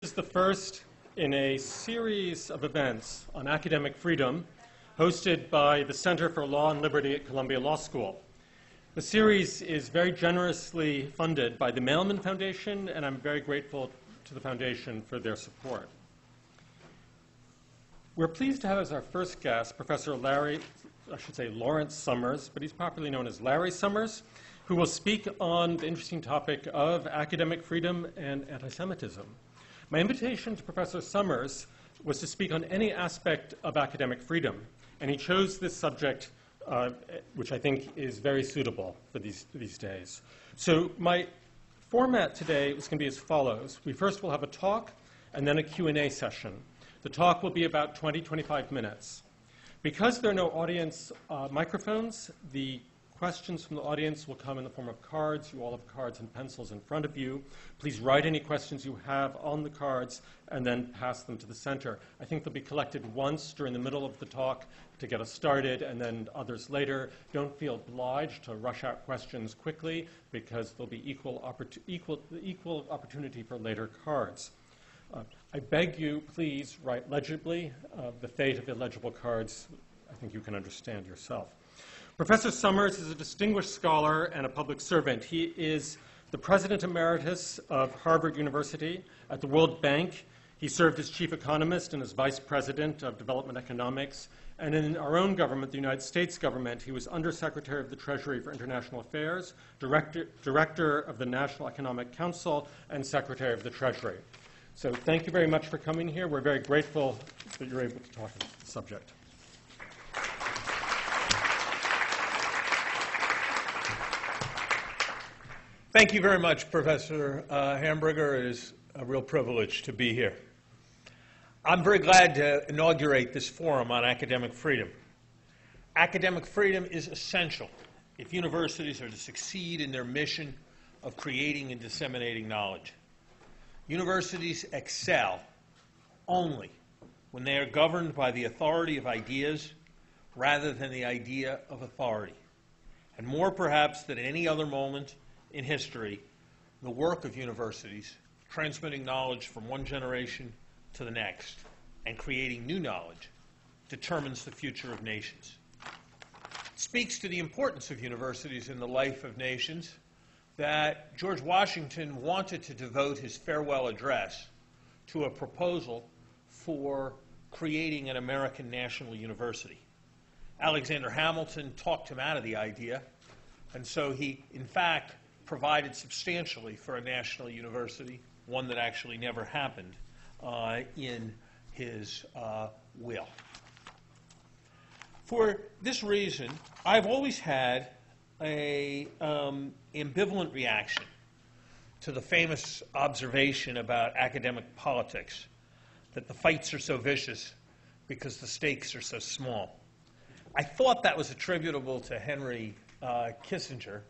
This is the first in a series of events on academic freedom hosted by the Center for Law and Liberty at Columbia Law School. The series is very generously funded by the Mailman Foundation, and I'm very grateful to the foundation for their support. We're pleased to have as our first guest Professor Lawrence Summers, but he's popularly known as Larry Summers, who will speak on the interesting topic of academic freedom and anti-Semitism. My invitation to Professor Summers was to speak on any aspect of academic freedom, and he chose this subject, which I think is very suitable for these days. So my format today is going to be as follows. We first will have a talk and then a Q&A session. The talk will be about 20-25 minutes. Because there are no audience microphones, the questions from the audience will come in the form of cards. You all have cards and pencils in front of you. Please write any questions you have on the cards and then pass them to the center. I think they'll be collected once during the middle of the talk to get us started, and then others later. Don't feel obliged to rush out questions quickly because there'll be equal opportunity for later cards. I beg you, please write legibly. The fate of illegible cards, I think you can understand yourself. Professor Summers is a distinguished scholar and a public servant. He is the President Emeritus of Harvard University. At the World Bank, he served as Chief Economist and as Vice President of Development Economics. And in our own government, the United States government, he was Undersecretary of the Treasury for International Affairs, Director of the National Economic Council, and Secretary of the Treasury. So thank you very much for coming here. We're very grateful that you're able to talk on the subject. Thank you very much, Professor Hamburger. It is a real privilege to be here. I'm very glad to inaugurate this forum on academic freedom. Academic freedom is essential if universities are to succeed in their mission of creating and disseminating knowledge. Universities excel only when they are governed by the authority of ideas rather than the idea of authority. And more perhaps than any other moment in history, the work of universities, transmitting knowledge from one generation to the next and creating new knowledge, determines the future of nations. It speaks to the importance of universities in the life of nations that George Washington wanted to devote his farewell address to a proposal for creating an American national university. Alexander Hamilton talked him out of the idea, and so he, in fact, provided substantially for a national university, one that actually never happened in his will. For this reason, I've always had an ambivalent reaction to the famous observation about academic politics that the fights are so vicious because the stakes are so small. I thought that was attributable to Henry Kissinger,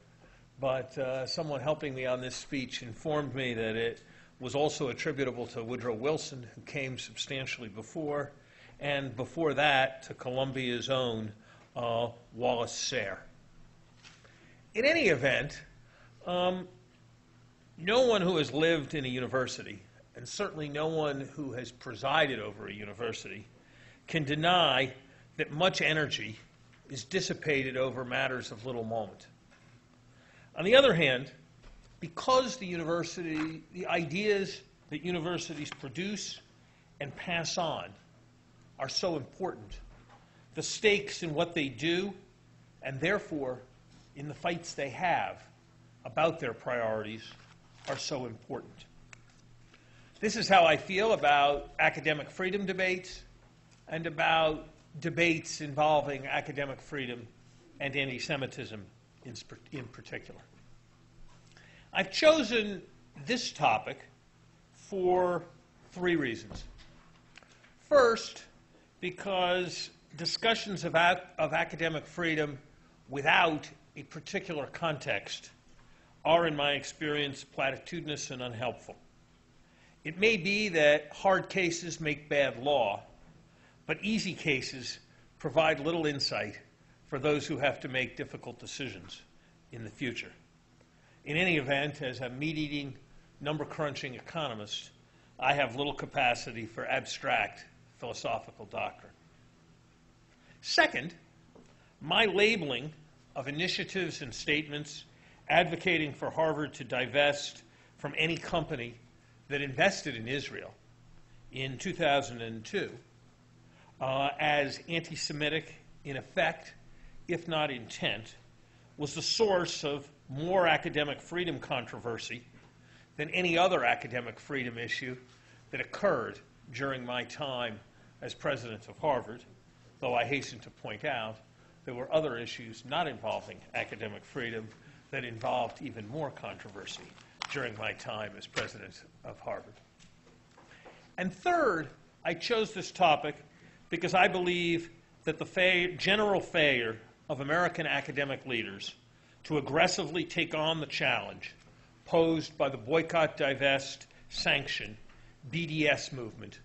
but someone helping me on this speech informed me that it was also attributable to Woodrow Wilson, who came substantially before, and before that to Columbia's own Wallace Sayre. In any event, no one who has lived in a university, and certainly no one who has presided over a university, can deny that much energy is dissipated over matters of little moment. On the other hand, because the ideas that universities produce and pass on are so important, the stakes in what they do, and therefore in the fights they have about their priorities, are so important. This is how I feel about academic freedom debates and about debates involving academic freedom and anti-Semitism in particular. I've chosen this topic for three reasons. First, because discussions of academic freedom without a particular context are, in my experience, platitudinous and unhelpful. It may be that hard cases make bad law, but easy cases provide little insight for those who have to make difficult decisions in the future. In any event, as a meat-eating, number-crunching economist, I have little capacity for abstract philosophical doctrine. Second, my labeling of initiatives and statements advocating for Harvard to divest from any company that invested in Israel in 2002 as anti-Semitic in effect, if not intent, was the source of more academic freedom controversy than any other academic freedom issue that occurred during my time as president of Harvard, though I hasten to point out there were other issues not involving academic freedom that involved even more controversy during my time as president of Harvard. And third, I chose this topic because I believe that the general failure of American academic leaders to aggressively take on the challenge posed by the boycott, divest, sanction, BDS movement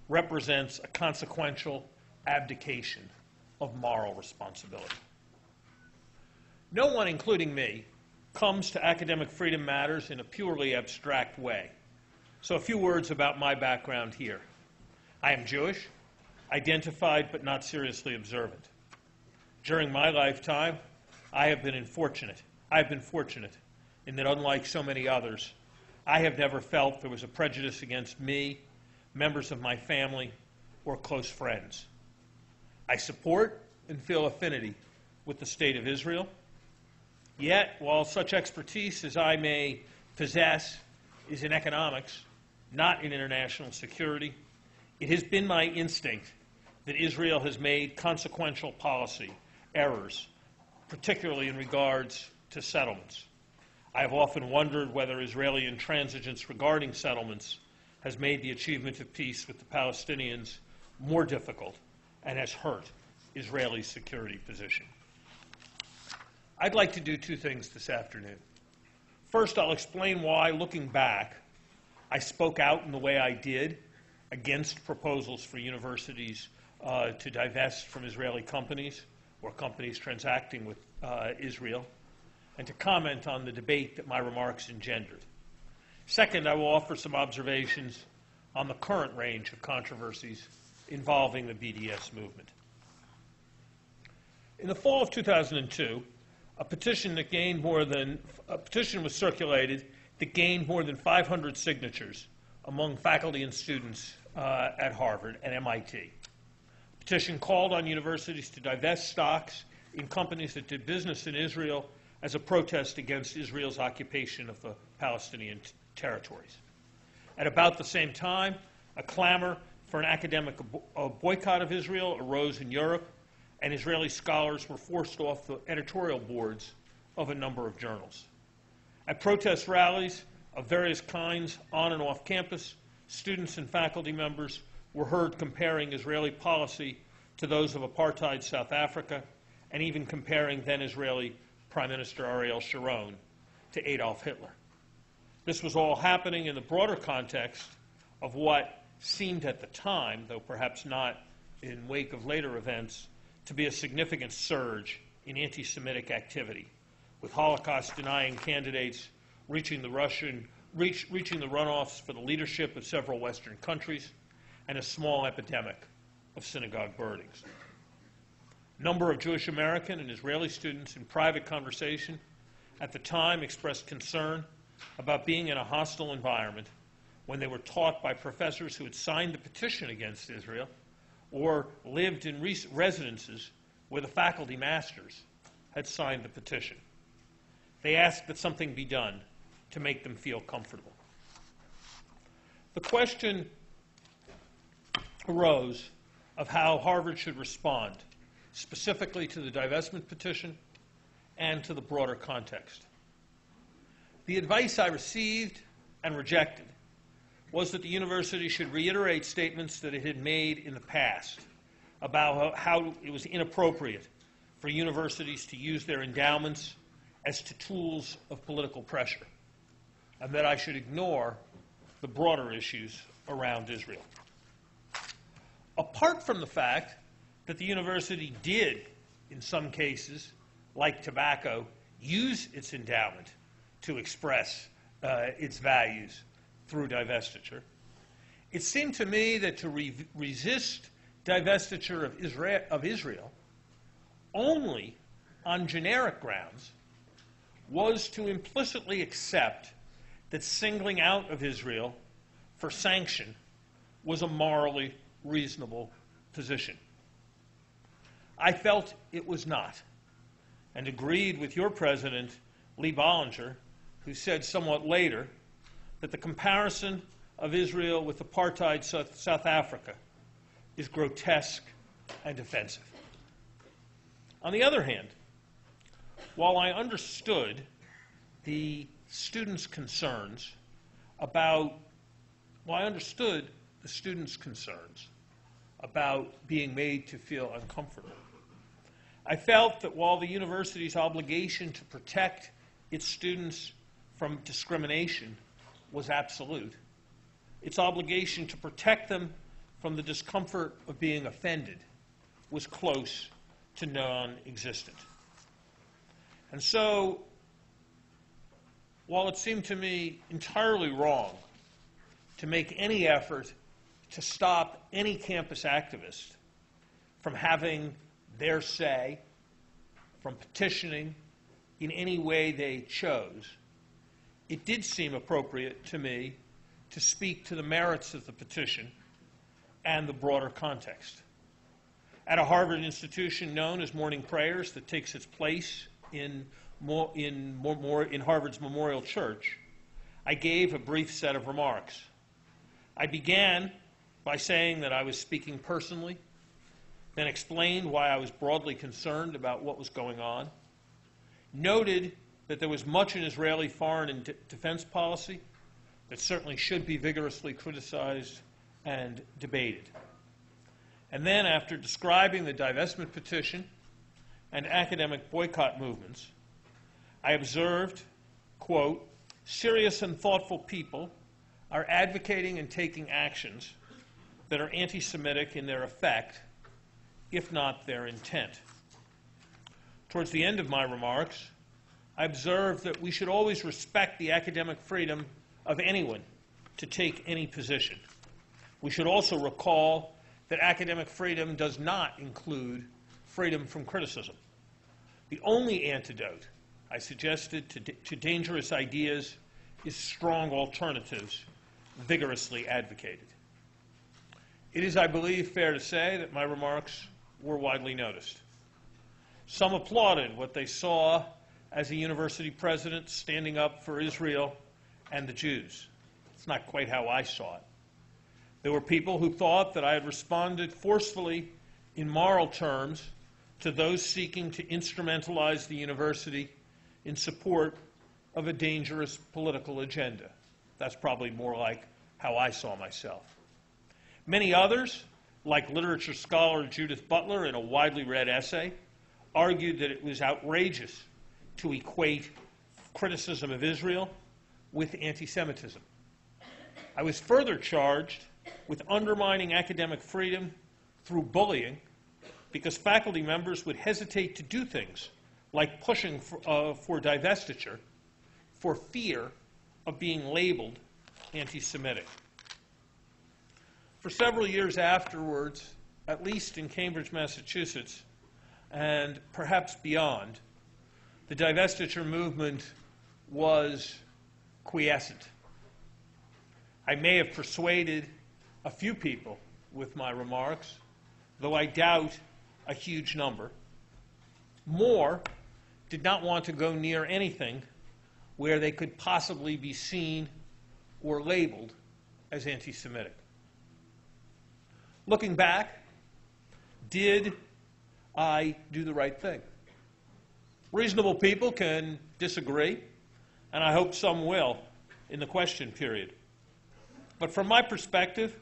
represents a consequential abdication of moral responsibility. No one, including me, comes to academic freedom matters in a purely abstract way. So a few words about my background here. I am Jewish, identified but not seriously observant. During my lifetime, I have been fortunate in that, unlike so many others, I have never felt there was a prejudice against me, members of my family, or close friends. I support and feel affinity with the State of Israel. Yet, while such expertise as I may possess is in economics, not in international security, it has been my instinct that Israel has made consequential policy errors, particularly in regards to settlements. I have often wondered whether Israeli intransigence regarding settlements has made the achievement of peace with the Palestinians more difficult and has hurt Israeli security position. I'd like to do two things this afternoon. First, I'll explain why, looking back, I spoke out in the way I did against proposals for universities to divest from Israeli companies or companies transacting with Israel, and to comment on the debate that my remarks engendered. Second, I will offer some observations on the current range of controversies involving the BDS movement. In the fall of 2002, a petition was circulated that gained more than 500 signatures among faculty and students at Harvard and MIT. The petition called on universities to divest stocks in companies that did business in Israel as a protest against Israel's occupation of the Palestinian territories. At about the same time, a clamor for an academic boycott of Israel arose in Europe, and Israeli scholars were forced off the editorial boards of a number of journals. At protest rallies of various kinds on and off campus, students and faculty members were heard comparing Israeli policy to those of apartheid South Africa, and even comparing then-Israeli Prime Minister Ariel Sharon to Adolf Hitler. This was all happening in the broader context of what seemed at the time, though perhaps not in wake of later events, to be a significant surge in anti-Semitic activity, with Holocaust-denying candidates reaching the runoffs for the leadership of several Western countries, and a small epidemic of synagogue burnings. A number of Jewish American and Israeli students in private conversation at the time expressed concern about being in a hostile environment when they were taught by professors who had signed the petition against Israel or lived in residences where the faculty masters had signed the petition. They asked that something be done to make them feel comfortable. The question arose of how Harvard should respond, specifically to the divestment petition and to the broader context. The advice I received and rejected was that the university should reiterate statements that it had made in the past about how it was inappropriate for universities to use their endowments as to tools of political pressure, and that I should ignore the broader issues around Israel. Apart from the fact that the university did, in some cases, like tobacco, use its endowment to express its values through divestiture, It seemed to me that to resist divestiture of Israel only on generic grounds was to implicitly accept that singling out of Israel for sanction was a morally reasonable position. I felt it was not, and agreed with your president, Lee Bollinger, who said somewhat later that the comparison of Israel with apartheid South Africa is grotesque and offensive. On the other hand, while I understood the students' concerns about being made to feel uncomfortable, I felt that while the university's obligation to protect its students from discrimination was absolute, its obligation to protect them from the discomfort of being offended was close to non-existent. And so, while it seemed to me entirely wrong to make any effort to stop any campus activist from having their say, from petitioning in any way they chose, it did seem appropriate to me to speak to the merits of the petition and the broader context. At a Harvard institution known as Morning Prayers that takes its place in Harvard's Memorial Church, I gave a brief set of remarks. I began by saying that I was speaking personally, then explained why I was broadly concerned about what was going on, noted that there was much in Israeli foreign and defense policy that certainly should be vigorously criticized and debated. And then, after describing the divestment petition and academic boycott movements, I observed, quote, serious and thoughtful people are advocating and taking actions that are anti-Semitic in their effect, if not their intent. Towards the end of my remarks, I observed that we should always respect the academic freedom of anyone to take any position. We should also recall that academic freedom does not include freedom from criticism. The only antidote I suggested to dangerous ideas is strong alternatives, vigorously advocated. It is, I believe, fair to say that my remarks were widely noticed. Some applauded what they saw as a university president standing up for Israel and the Jews. It's not quite how I saw it. There were people who thought that I had responded forcefully in moral terms to those seeking to instrumentalize the university in support of a dangerous political agenda. That's probably more like how I saw myself. Many others, like literature scholar Judith Butler in a widely read essay, argued that it was outrageous to equate criticism of Israel with anti-Semitism. I was further charged with undermining academic freedom through bullying because faculty members would hesitate to do things like pushing for divestiture for fear of being labeled anti-Semitic. For several years afterwards, at least in Cambridge, Massachusetts, and perhaps beyond, the divestiture movement was quiescent. I may have persuaded a few people with my remarks, though I doubt a huge number. More did not want to go near anything where they could possibly be seen or labeled as anti-Semitic. Looking back, did I do the right thing? Reasonable people can disagree, and I hope some will in the question period. But from my perspective,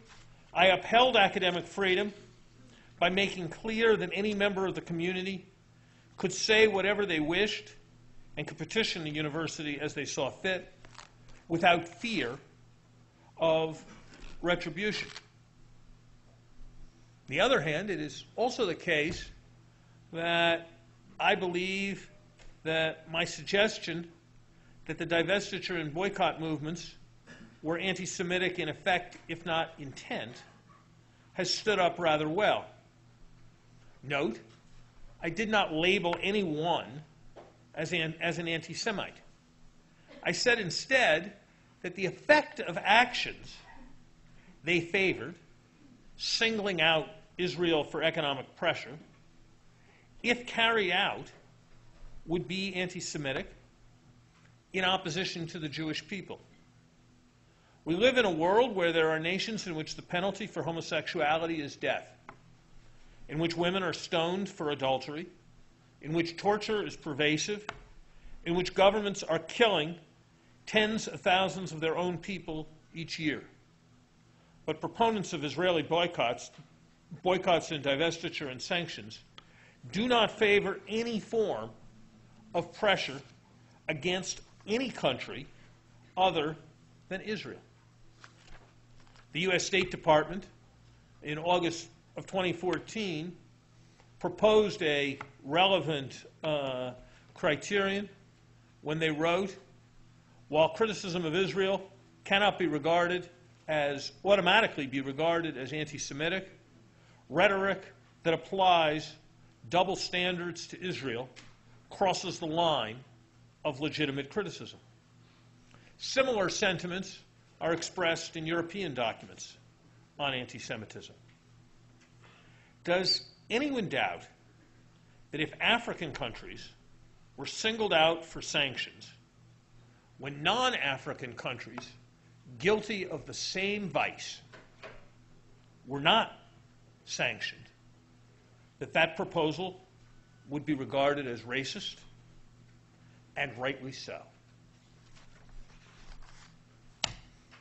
I upheld academic freedom by making clear that any member of the community could say whatever they wished and could petition the university as they saw fit without fear of retribution. On the other hand, it is also the case that I believe that my suggestion that the divestiture and boycott movements were anti-Semitic in effect, if not intent, has stood up rather well. Note, I did not label anyone as an anti-Semite. I said instead that the effect of actions they favored, singling out Israel for economic pressure, if carried out, would be anti-Semitic in opposition to the Jewish people. We live in a world where there are nations in which the penalty for homosexuality is death, in which women are stoned for adultery, in which torture is pervasive, in which governments are killing tens of thousands of their own people each year. But proponents of Israeli boycotts and divestiture and sanctions do not favor any form of pressure against any country other than Israel. The U.S. State Department, in August of 2014, proposed a relevant criterion when they wrote, while criticism of Israel cannot be automatically be regarded as anti-Semitic, rhetoric that applies double standards to Israel crosses the line of legitimate criticism. Similar sentiments are expressed in European documents on anti-Semitism. Does anyone doubt that if African countries were singled out for sanctions, when non-African countries guilty of the same vice were not sanctioned, that proposal would be regarded as racist, and rightly so?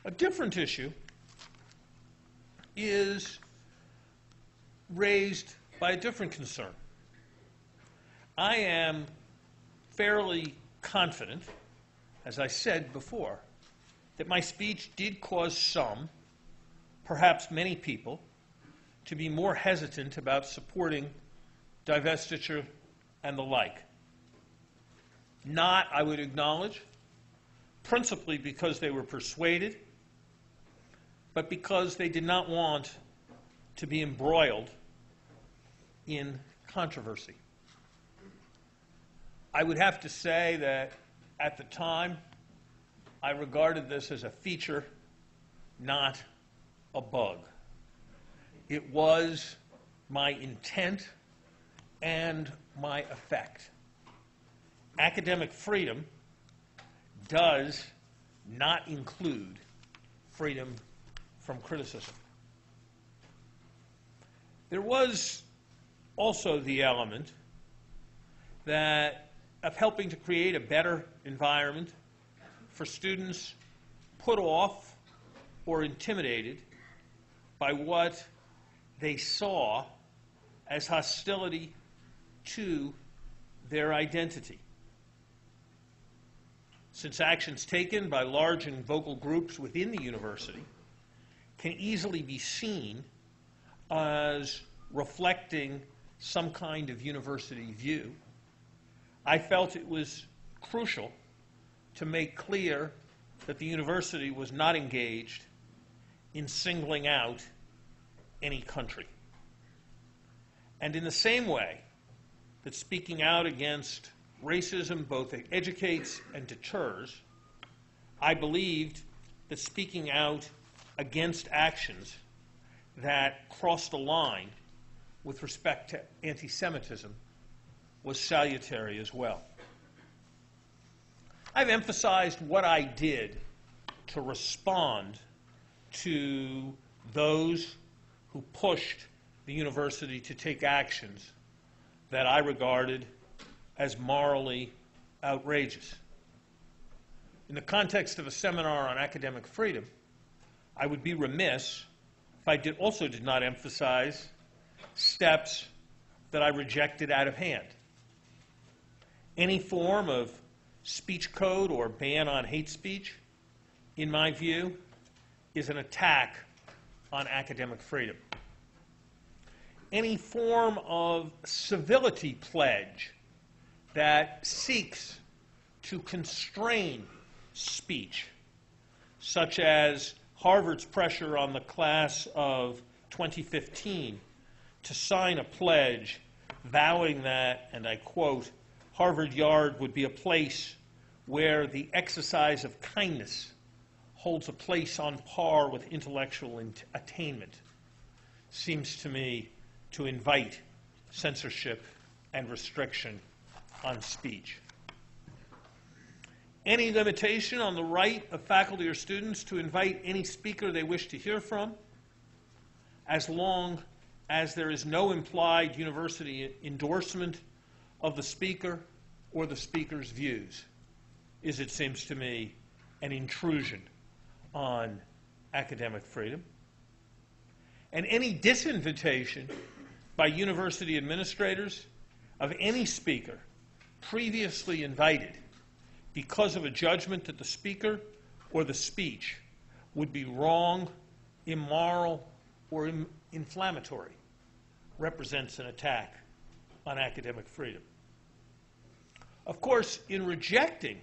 A different issue is raised by a different concern. I am fairly confident, as I said before, that my speech did cause some, perhaps many people, to be more hesitant about supporting divestiture and the like. Not, I would acknowledge, principally because they were persuaded, but because they did not want to be embroiled in controversy. I would have to say that at the time, I regarded this as a feature, not a bug. It was my intent and my effect. Academic freedom does not include freedom from criticism. There was also the element of helping to create a better environment for students put off or intimidated by what they saw as hostility to their identity. Since actions taken by large and vocal groups within the university can easily be seen as reflecting some kind of university view, I felt it was crucial to make clear that the university was not engaged in singling out any country. And in the same way that speaking out against racism both educates and deters, I believed that speaking out against actions that crossed a line with respect to anti-Semitism was salutary as well. I've emphasized what I did to respond to those who pushed the university to take actions that I regarded as morally outrageous. In the context of a seminar on academic freedom, I would be remiss if I also did not emphasize steps that I rejected out of hand. Any form of speech code or ban on hate speech, in my view, is an attack on academic freedom. Any form of civility pledge that seeks to constrain speech such as Harvard's pressure on the class of 2015 to sign a pledge vowing that, and I quote, Harvard Yard would be a place where the exercise of kindness holds a place on par with intellectual attainment, seems to me to invite censorship and restriction on speech. Any limitation on the right of faculty or students to invite any speaker they wish to hear from, as long as there is no implied university endorsement of the speaker or the speaker's views, is, it seems to me, an intrusion on academic freedom. And any disinvitation by university administrators of any speaker previously invited because of a judgment that the speaker or the speech would be wrong, immoral, or inflammatory represents an attack on academic freedom. Of course, in rejecting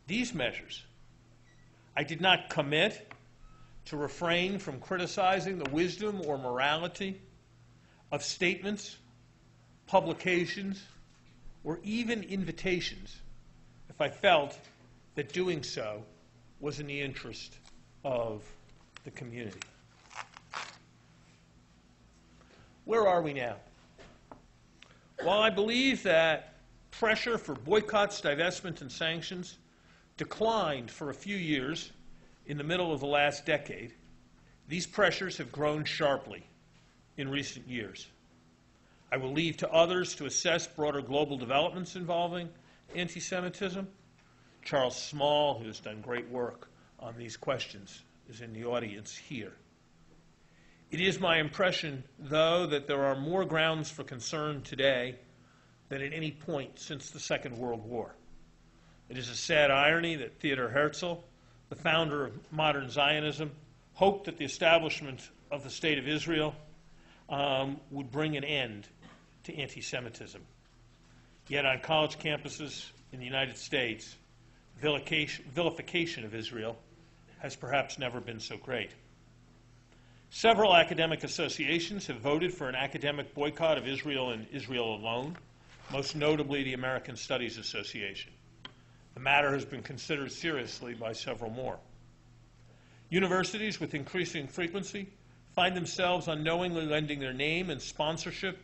these measures, I did not commit to refrain from criticizing the wisdom or morality of statements, publications, or even invitations if I felt that doing so was in the interest of the community. Where are we now? While I believe that pressure for boycotts, divestment, and sanctions declined for a few years in the middle of the last decade, these pressures have grown sharply in recent years. I will leave to others to assess broader global developments involving anti-Semitism. Charles Small, who has done great work on these questions, is in the audience here. It is my impression, though, that there are more grounds for concern today than at any point since the Second World War. It is a sad irony that Theodor Herzl, the founder of modern Zionism, hoped that the establishment of the State of Israel would bring an end to anti-Semitism. Yet on college campuses in the United States, vilification of Israel has perhaps never been so great. Several academic associations have voted for an academic boycott of Israel and Israel alone, most notably the American Studies Association. The matter has been considered seriously by several more. Universities with increasing frequency find themselves unknowingly lending their name and sponsorship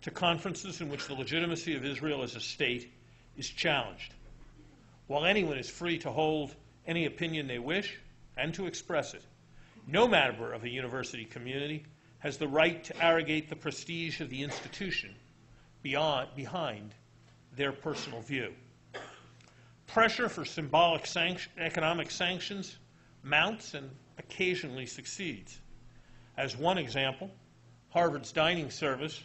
to conferences in which the legitimacy of Israel as a state is challenged. While anyone is free to hold any opinion they wish and to express it, no member of a university community has the right to arrogate the prestige of the institution behind their personal view. Pressure for symbolic economic sanctions mounts and occasionally succeeds. As one example, Harvard's dining service,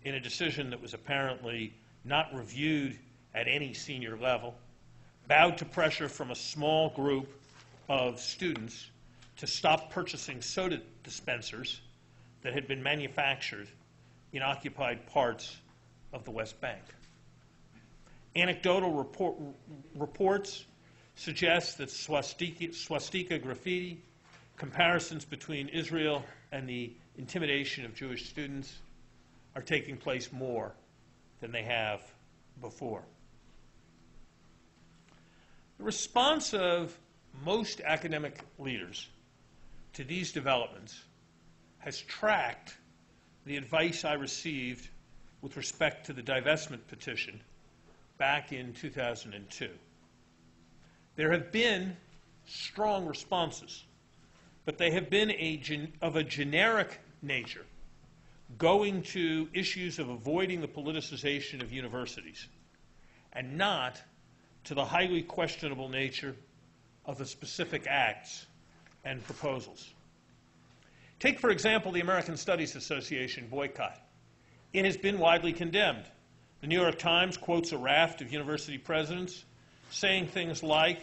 in a decision that was apparently not reviewed at any senior level, bowed to pressure from a small group of students to stop purchasing soda dispensers that had been manufactured in occupied parts of the West Bank. Anecdotal reports suggest that swastika graffiti, comparisons between Israel and the intimidation of Jewish students are taking place more than they have before. The response of most academic leaders to these developments has tracked the advice I received with respect to the divestment petition back in 2002. There have been strong responses, but they have been of a generic nature, going to issues of avoiding the politicization of universities, and not to the highly questionable nature of the specific acts and proposals. Take, for example, the American Studies Association boycott. It has been widely condemned. The New York Times quotes a raft of university presidents saying things like,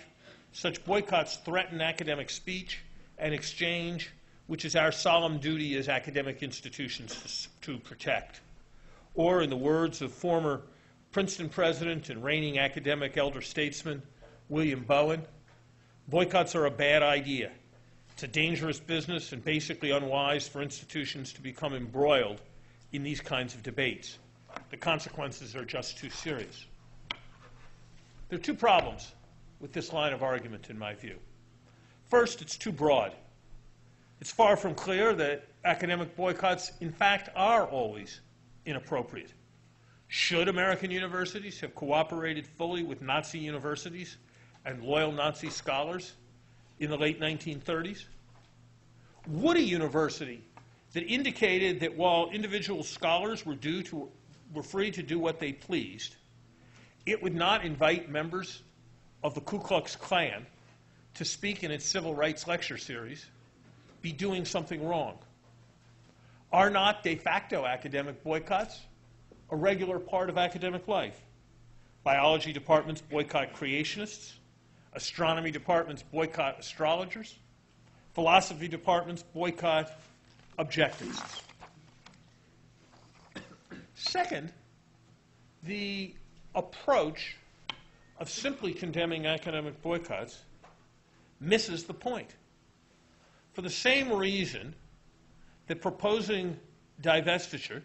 "Such boycotts threaten academic speech and exchange, which is our solemn duty as academic institutions to protect." Or, in the words of former Princeton president and reigning academic elder statesman William Bowen, Boycotts are a bad idea. It's a dangerous business and basically unwise for institutions to become embroiled in these kinds of debates. The consequences are just too serious. There are two problems with this line of argument, in my view. First, it's too broad. It's far from clear that academic boycotts, in fact, are always inappropriate. Should American universities have cooperated fully with Nazi universities and loyal Nazi scholars in the late 1930s? Would a university that indicated that while individual scholars were free to do what they pleased, it would not invite members of the Ku Klux Klan to speak in its civil rights lecture series be doing something wrong? Are not de facto academic boycotts a regular part of academic life? Biology departments boycott creationists. Astronomy departments boycott astrologers. Philosophy departments boycott objectivists. Second, the approach of simply condemning academic boycotts misses the point. For the same reason that proposing divestiture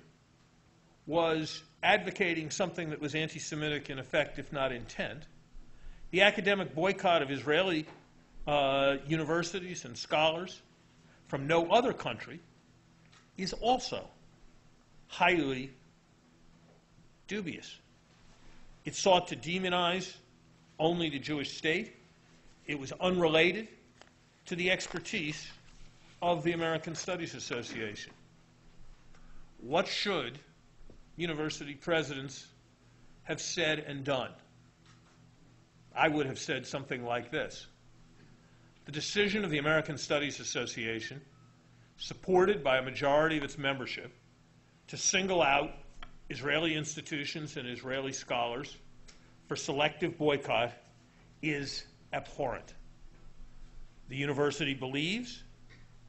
was advocating something that was anti-Semitic in effect, if not intent, the academic boycott of Israeli universities and scholars from no other country is also highly dubious. It sought to demonize only the Jewish state. It was unrelated to the expertise of the American Studies Association. What should university presidents have said and done? I would have said something like this. The decision of the American Studies Association, supported by a majority of its membership, to single out Israeli institutions and Israeli scholars for selective boycott is abhorrent. The university believes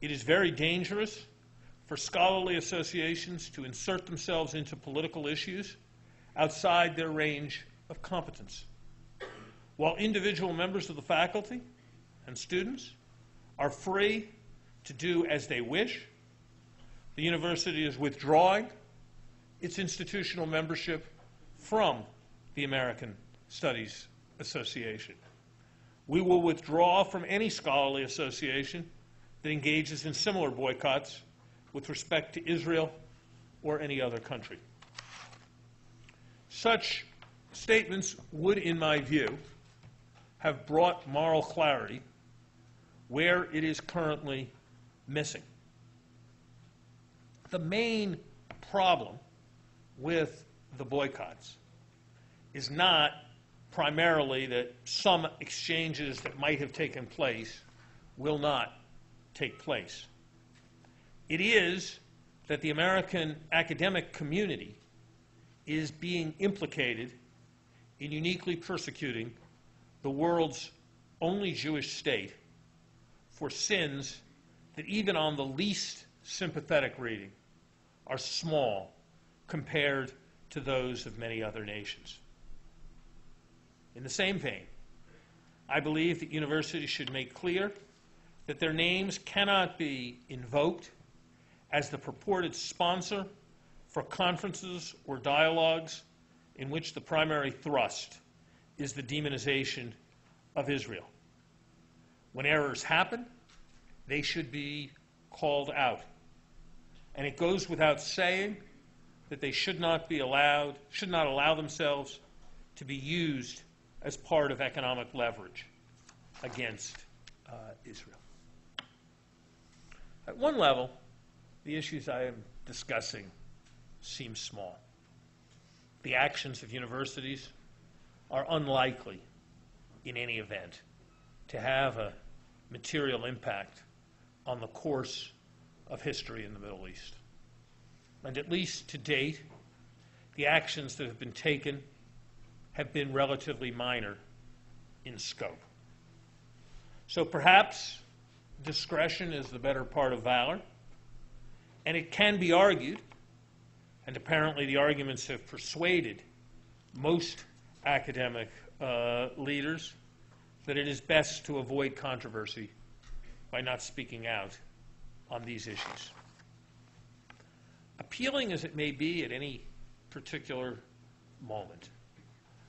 it is very dangerous for scholarly associations to insert themselves into political issues outside their range of competence. While individual members of the faculty and students are free to do as they wish, the university is withdrawing its institutional membership from the American Studies Association. We will withdraw from any scholarly association that engages in similar boycotts with respect to Israel or any other country. Such statements would, in my view, have brought moral clarity where it is currently missing. The main problem with the boycotts is not primarily that some exchanges that might have taken place will not take place. It is that the American academic community is being implicated in uniquely persecuting the world's only Jewish state for sins that, even on the least sympathetic reading, are small compared to those of many other nations. In the same vein, I believe that universities should make clear that their names cannot be invoked as the purported sponsor for conferences or dialogues in which the primary thrust is the demonization of Israel. When errors happen, they should be called out. And it goes without saying that they should not allow themselves to be used as part of economic leverage against Israel. At one level, the issues I am discussing seem small. The actions of universities are unlikely, in any event, to have a material impact on the course of history in the Middle East. And at least to date, the actions that have been taken have been relatively minor in scope. So perhaps discretion is the better part of valor, and it can be argued, and apparently the arguments have persuaded most academic leaders, that it is best to avoid controversy by not speaking out on these issues. Appealing as it may be at any particular moment,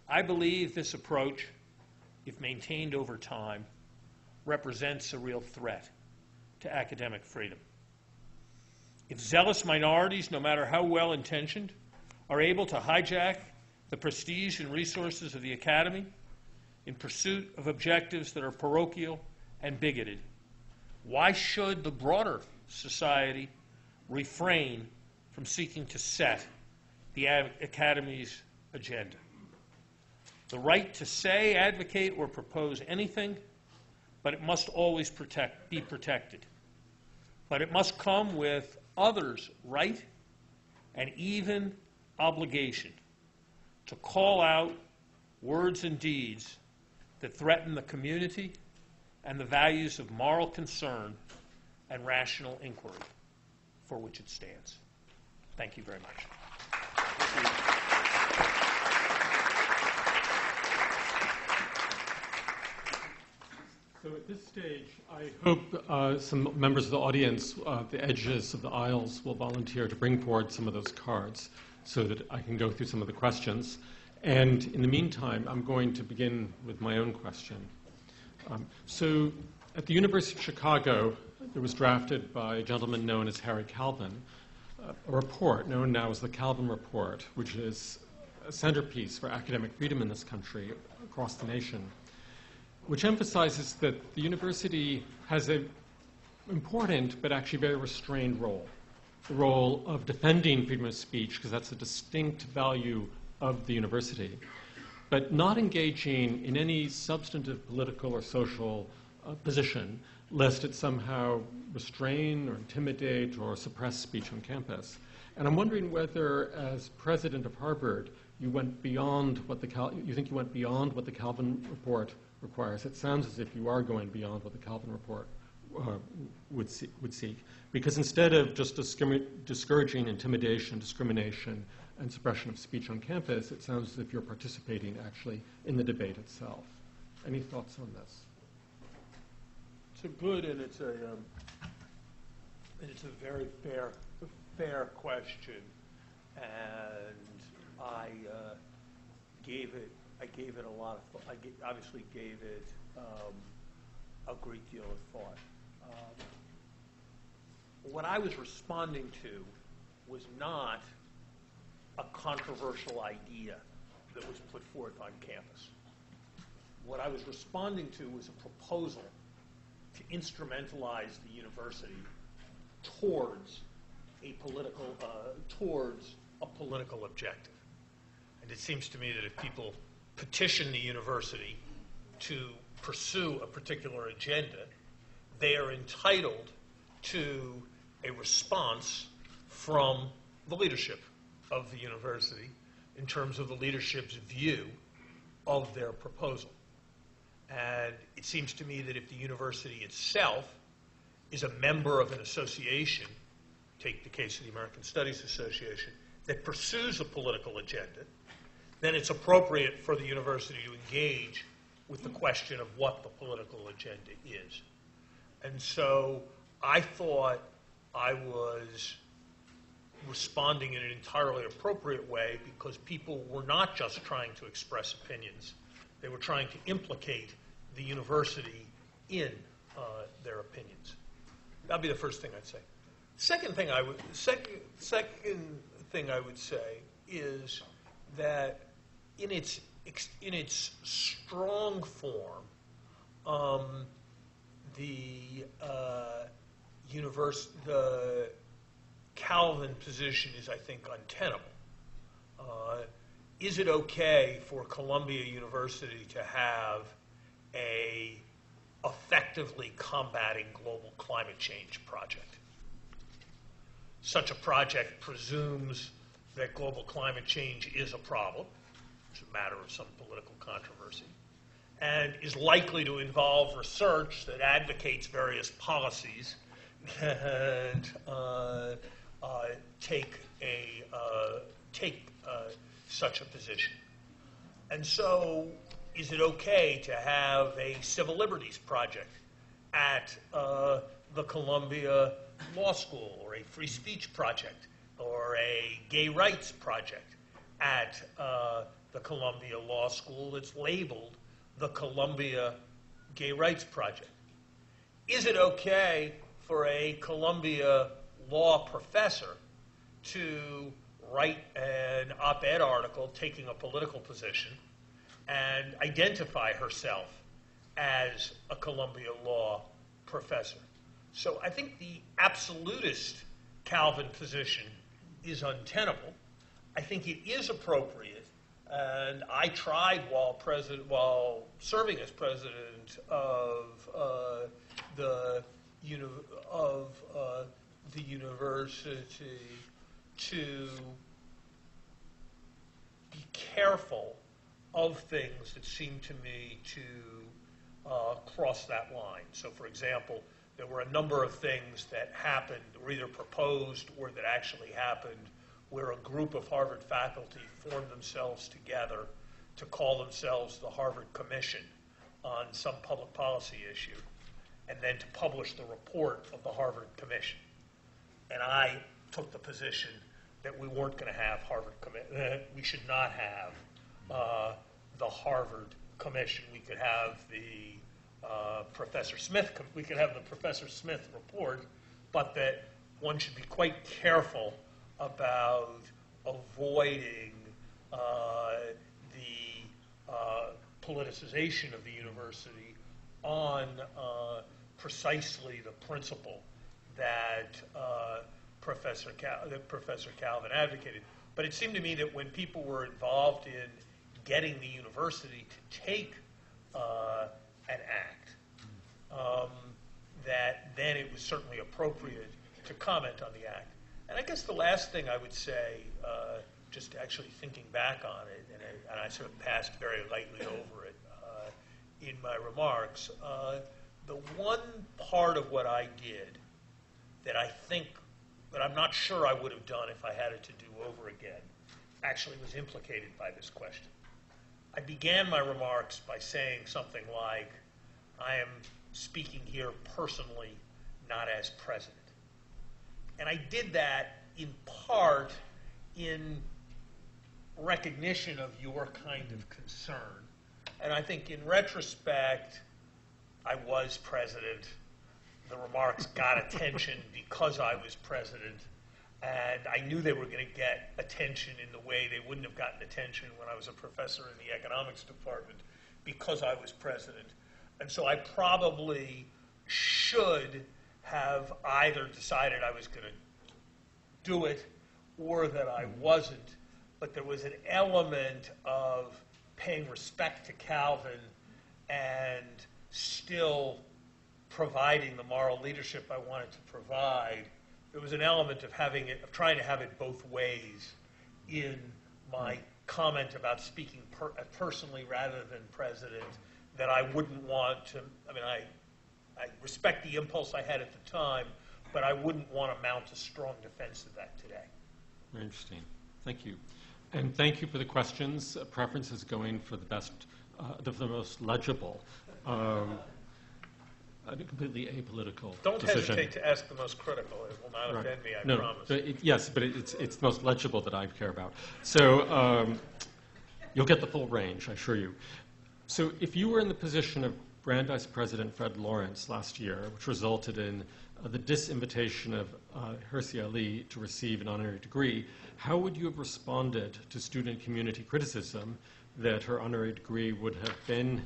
I believe this approach, if maintained over time, represents a real threat to academic freedom. If zealous minorities, no matter how well-intentioned, are able to hijack the prestige and resources of the academy in pursuit of objectives that are parochial and bigoted, why should the broader society refrain from seeking to set the academy's agenda? The right to say, advocate, or propose anything, but it must always be protected. But it must come with others' right and even obligation to call out words and deeds that threaten the community and the values of moral concern and rational inquiry for which it stands. Thank you very much. So at this stage, I hope some members of the audience, the edges of the aisles, will volunteer to bring forward some of those cards so that I can go through some of the questions. And in the meantime, I'm going to begin with my own question. So at the University of Chicago, there was drafted by a gentleman known as Harry Calvin, a report known now as the Calvin Report, which is a centerpiece for academic freedom in this country, across the nation, which emphasizes that the university has an important but actually very restrained role, the role of defending freedom of speech, because that's a distinct value of the university, but not engaging in any substantive political or social position, lest it somehow restrain or intimidate or suppress speech on campus. And I'm wondering whether, as president of Harvard, you went beyond what you think you went beyond what the Calvin Report requires. It sounds as if you are going beyond what the Calvin Report would seek, because instead of just discouraging intimidation, discrimination, and suppression of speech on campus, it sounds as if you're participating actually in the debate itself. Any thoughts on this? It's a good and it's a very fair question, and I gave it a lot of thought. Obviously gave it a great deal of thought. What I was responding to was not a controversial idea that was put forth on campus. What I was responding to was a proposal to instrumentalize the university towards a political objective. And it seems to me that if people petition the university to pursue a particular agenda, they are entitled to a response from the leadership of the university in terms of the leadership's view of their proposal. And it seems to me that if the university itself is a member of an association, take the case of the American Studies Association, that pursues a political agenda, then it's appropriate for the university to engage with the question of what the political agenda is. And so I thought I was responding in an entirely appropriate way because people were not just trying to express opinions. They were trying to implicate the university in their opinions. That'd be the first thing I'd say. Second thing I would say is that in its strong form, the Calvin position is, I think, untenable. Is it okay for Columbia University to have a effectively combating global climate change project? Such a project presumes that global climate change is a problem. It's a matter of some political controversy, and is likely to involve research that advocates various policies and take such a position. And so Is it okay to have a civil liberties project at the Columbia Law School, or a free speech project, or a gay rights project at the Columbia Law School that's labeled the Columbia Gay Rights Project? Is it okay for a Columbia law professor to write an op-ed article taking a political position and identify herself as a Columbia law professor? So I think the absolutist Calvin position is untenable. I think it is appropriate, and I tried while serving as president of the university to be careful of things that seemed to me to cross that line. So, for example, there were a number of things that happened, or either proposed or that actually happened, where a group of Harvard faculty formed themselves together to call themselves the Harvard Commission on some public policy issue, and then to publish the report of the Harvard Commission. And I took the position that we weren't going to have we should not have the Harvard Commission. We could have the Professor Smith report, but that one should be quite careful about avoiding the politicization of the university on precisely the principle that Professor Calvin advocated. But it seemed to me that when people were involved in getting the university to take an act, that then it was certainly appropriate to comment on the act. And I guess the last thing I would say, just actually thinking back on it, and I sort of passed very lightly over it in my remarks, the one part of what I did that I think, that I'm not sure I would have done if I had it to do over again, actually was implicated by this question. I began my remarks by saying something like, I am speaking here personally, not as president. And I did that in part in recognition of your kind of concern. And I think in retrospect, I was president. The remarks got attention because I was president. And I knew they were going to get attention in the way they wouldn't have gotten attention when I was a professor in the economics department because I was president. And so I probably should have either decided I was going to do it or that I wasn't. But there was an element of paying respect to Calvin and still providing the moral leadership I wanted to provide. There was an element of trying to have it both ways in my comment about speaking personally rather than president, that I wouldn't want to, I respect the impulse I had at the time, but I wouldn't want to mount a strong defense of that today. Very interesting. Thank you. And thank you for the questions. Preference is going for the best, the most legible. A completely apolitical Don't decision. hesitate to ask the most critical. It will not offend me, I promise. But yes, but it's the most legible that I care about. So you'll get the full range, I assure you. So if you were in the position of Brandeis President Fred Lawrence last year, which resulted in the disinvitation of Hirsi Ali to receive an honorary degree, how would you have responded to student community criticism that her honorary degree would have been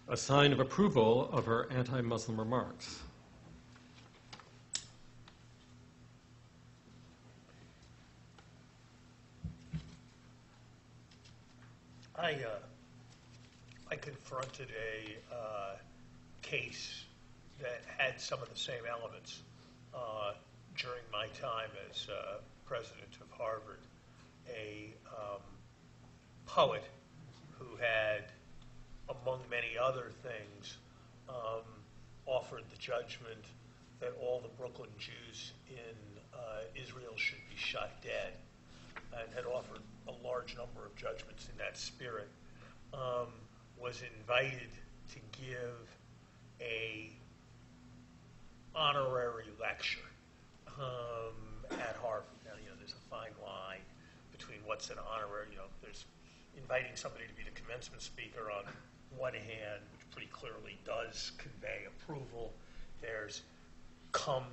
a sign of approval of her anti-Muslim remarks? I confronted a case that had some of the same elements during my time as president of Harvard. A poet who had, among many other things, offered the judgment that all the Brooklyn Jews in Israel should be shot dead, and had offered a large number of judgments in that spirit. was invited to give a honorary lecture at Harvard. Now, there's a fine line between what's an honorary, there's inviting somebody to be the commencement speaker on one hand, which pretty clearly does convey approval. There's come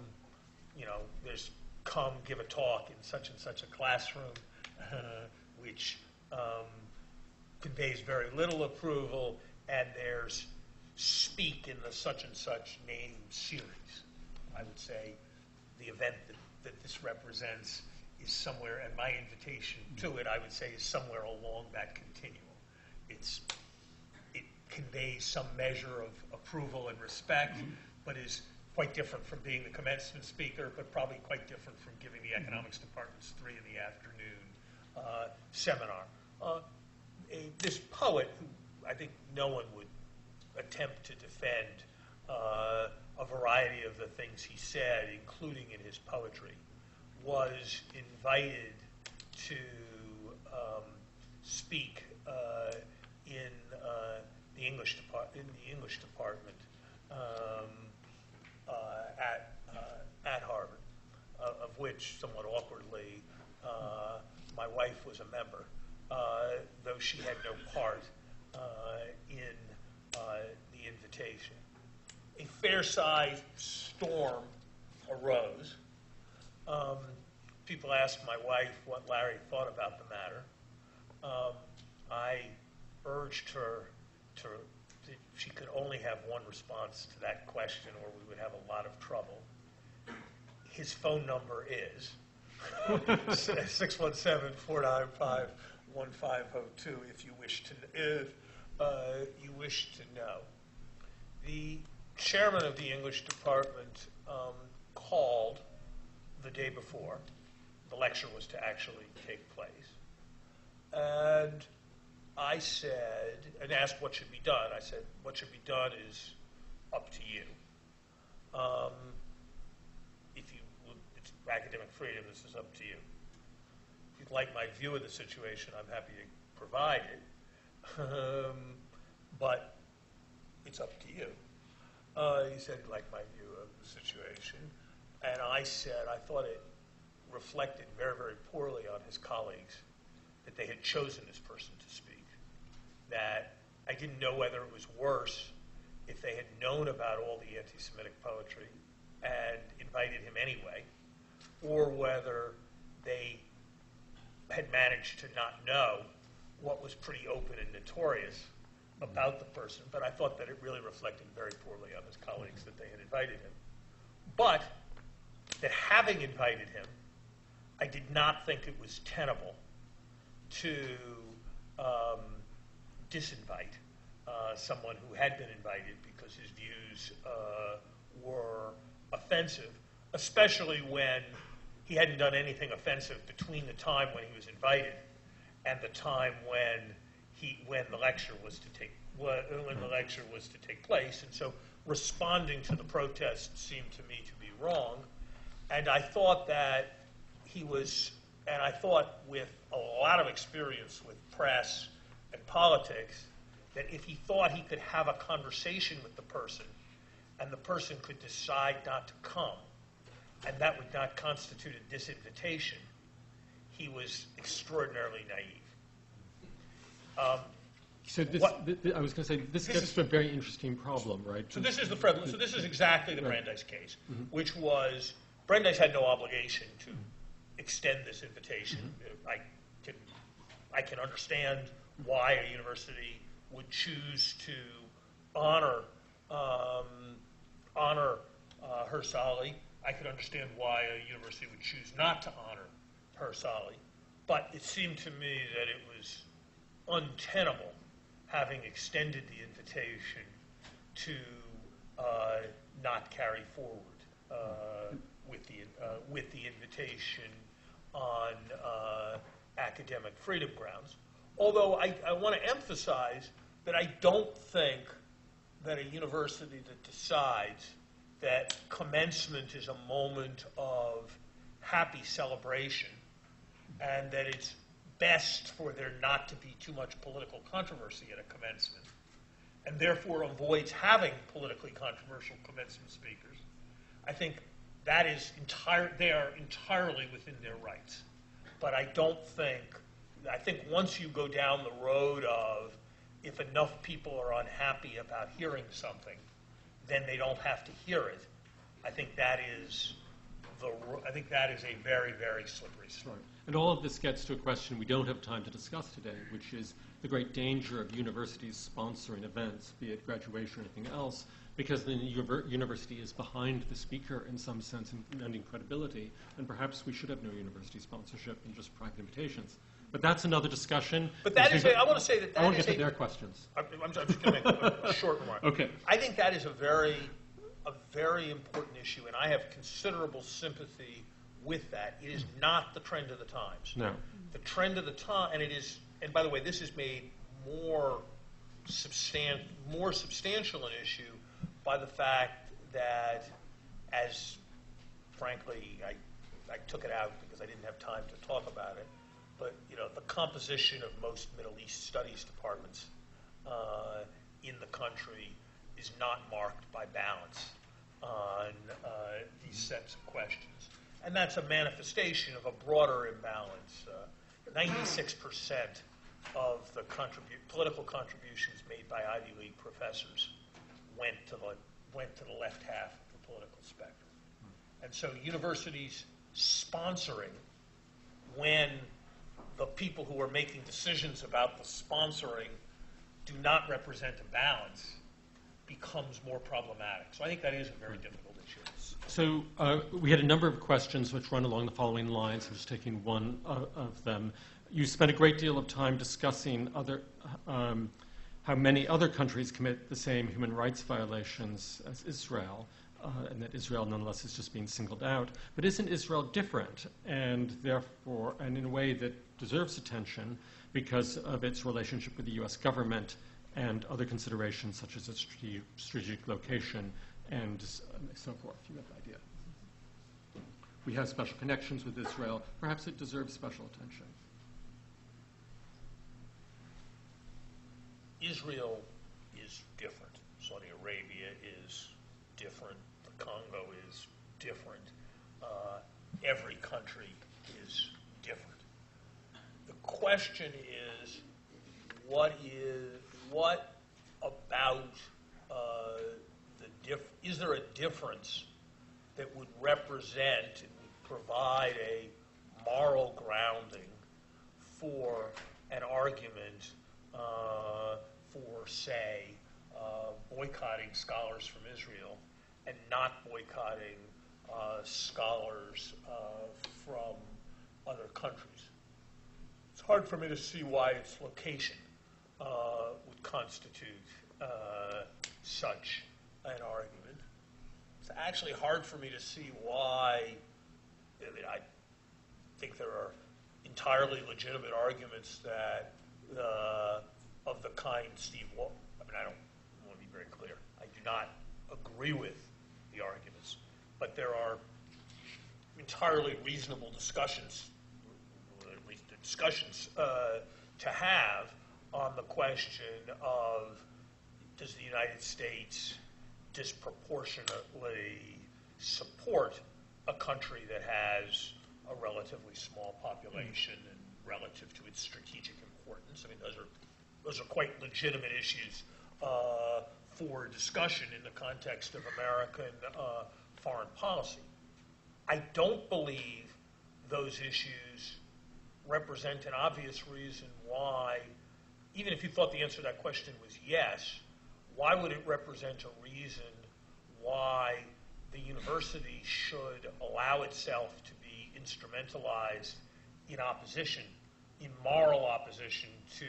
give a talk in such and such a classroom, which conveys very little approval, and there's speak in the such and such name series. I would say the event that this represents is somewhere, and my invitation to it, I would say, is somewhere along that continuum. It conveys some measure of approval and respect, but is quite different from being the commencement speaker, but probably quite different from giving the economics department's 3 in the afternoon seminar. This poet, who I think no one would attempt to defend a variety of the things he said, including in his poetry, was invited to speak in the English department at Harvard, of which, somewhat awkwardly, my wife was a member, though she had no part in the invitation. A fair-sized storm arose. People asked my wife what Larry thought about the matter. I urged her that she could only have one response to that question, or we would have a lot of trouble. His phone number is 617-495-1502 if you wish to know. The chairman of the English department called the day before. The lecture was to actually take place. And I said, and asked what should be done. I said, what should be done is up to you. It's academic freedom, this is up to you. If you'd like my view of the situation, I'm happy to provide it. But it's up to you. He said he'd like my view of the situation. And I said I thought it reflected very, very poorly on his colleagues that they had chosen this person to speak. That I didn't know whether it was worse if they had known about all the anti-Semitic poetry and invited him anyway, or whether they had managed to not know what was pretty open and notorious about the person. But I thought that it really reflected very poorly on his colleagues that they had invited him. But that having invited him, I did not think it was tenable to disinvite someone who had been invited because his views were offensive, especially when he hadn't done anything offensive between the time when he was invited and the time when the lecture was to take place. And so responding to the protest seemed to me to be wrong. And I thought that I thought with a lot of experience with press and politics, that if he thought he could have a conversation with the person and the person could decide not to come, and that would not constitute a disinvitation, he was extraordinarily naive. I was going to say, this gets to a very interesting problem, right? So this is exactly the Brandeis case, which was, Brandeis had no obligation to extend this invitation. I can understand why a university would choose to honor Hersali. I could understand why a university would choose not to honor Hersali. But it seemed to me that it was untenable, having extended the invitation, to not carry forward with the invitation on academic freedom grounds. Although I want to emphasize that I don't think that a university that decides that commencement is a moment of happy celebration and that it's best for there not to be too much political controversy at a commencement, and therefore avoids having politically controversial commencement speakers, I think that is they are entirely within their rights. But I think once you go down the road of if enough people are unhappy about hearing something, then they don't have to hear it, I think that is a very, very slippery slope. Right. And all of this gets to a question we don't have time to discuss today, which is the great danger of universities sponsoring events, be it graduation or anything else, because the university is behind the speaker in some sense in lending credibility, and perhaps we should have no university sponsorship and just private invitations. But that's another discussion. But that is, I want to say that I want to get to their questions. I'm just going to make a short remark. Okay. I think that is a very important issue, and I have considerable sympathy with that. It is not the trend of the times. No. The trend of the time, and by the way, this is made more substantial an issue by the fact that, as frankly, I took it out because I didn't have time to talk about it, but the composition of most Middle East studies departments in the country is not marked by balance on these sets of questions. And that's a manifestation of a broader imbalance. 96% of the political contributions made by Ivy League professors went to the left half of the political spectrum. And so universities sponsoring, when the people who are making decisions about the sponsoring do not represent a balance, becomes more problematic. So I think that is a very difficult issue. So we had a number of questions which run along the following lines. I'm just taking one of them. You spent a great deal of time discussing how many other countries commit the same human rights violations as Israel, and that Israel nonetheless is just being singled out. But isn't Israel different, and therefore, and in a way that deserves attention because of its relationship with the U.S. government and other considerations such as its strategic location and so forth? You have an idea. We have special connections with Israel. Perhaps it deserves special attention. Israel is different. Saudi Arabia is different. The Congo is different. Every country is different. The question is, what about is there a difference that would represent and would provide a moral grounding for an argument for, say, boycotting scholars from Israel and not boycotting scholars from other countries? It's hard for me to see why its location would constitute such an argument. It's actually hard for me to see why. I think there are entirely legitimate arguments that of the kind Steve I want to be very clear. I do not agree with the arguments, but there are entirely reasonable discussions, or at least discussions to have on the question of, does the United States disproportionately support a country that has a relatively small population and relative to its strategic importance? I mean, those are quite legitimate issues for discussion in the context of American foreign policy. I don't believe those issues represent an obvious reason why, even if you thought the answer to that question was yes, why would it represent a reason why the university should allow itself to be instrumentalized in opposition, in moral opposition to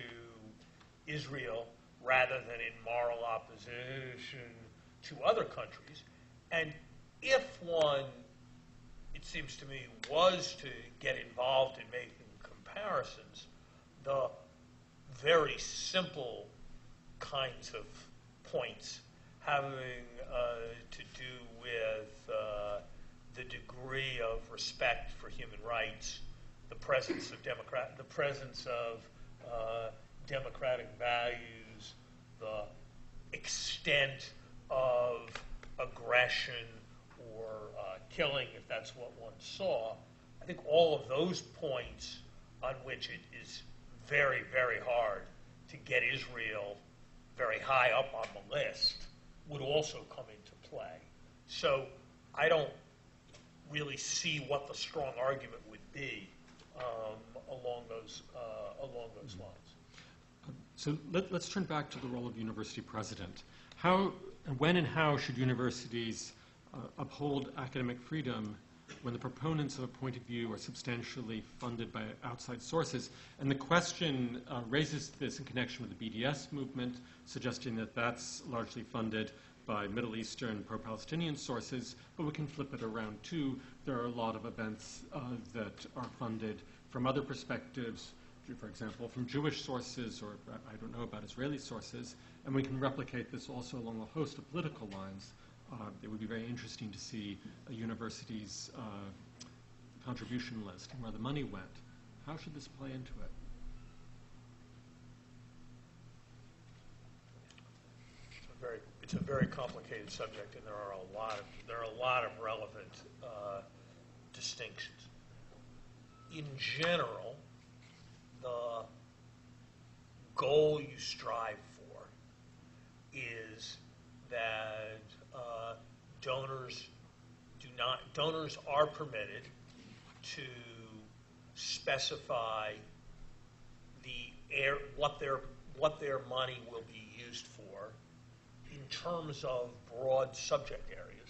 Israel, rather than in moral opposition to other countries? And if one, it seems to me, was to get involved in making comparisons, the very simple kinds of points having to do with the degree of respect for human rights the presence of democratic values, the extent of aggression or killing, if that's what one saw. I think all of those points on which it is very, very hard to get Israel very high up on the list would also come into play. So I don't really see what the strong argument would be along those lines. So let's turn back to the role of university president. When and how should universities uphold academic freedom when the proponents of a point of view are substantially funded by outside sources? And the question raises this in connection with the BDS movement, suggesting that that's largely funded by Middle Eastern pro-Palestinian sources, but we can flip it around too. There are a lot of events that are funded from other perspectives, for example, from Jewish sources, or I don't know about Israeli sources, and we can replicate this also along a host of political lines. It would be very interesting to see a university's contribution list and where the money went. How should this play into it? It's a very complicated subject, and there are a lot of relevant distinctions. In general, the goal you strive for is that donors are permitted to specify what their money will be used for in terms of broad subject areas,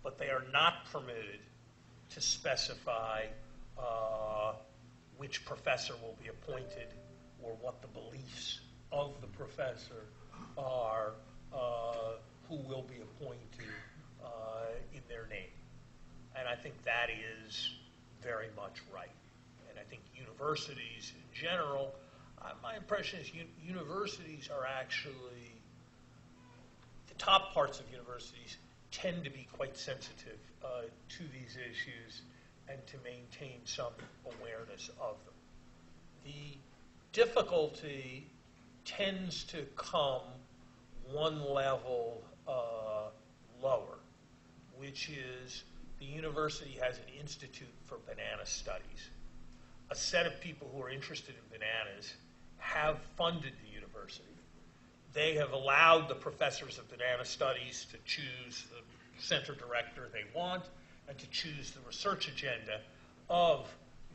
but they are not permitted to specify which professor will be appointed or what the beliefs of the professor are who will be appointed in their name. And I think that is very much right. And I think universities in general, my impression is universities are actually, the top parts of universities tend to be quite sensitive to these issues and to maintain some awareness of them. The difficulty tends to come one level lower, which is the university has an institute for banana studies. A set of people who are interested in bananas have funded the university. They have allowed the professors of banana studies to choose the center director they want and to choose the research agenda of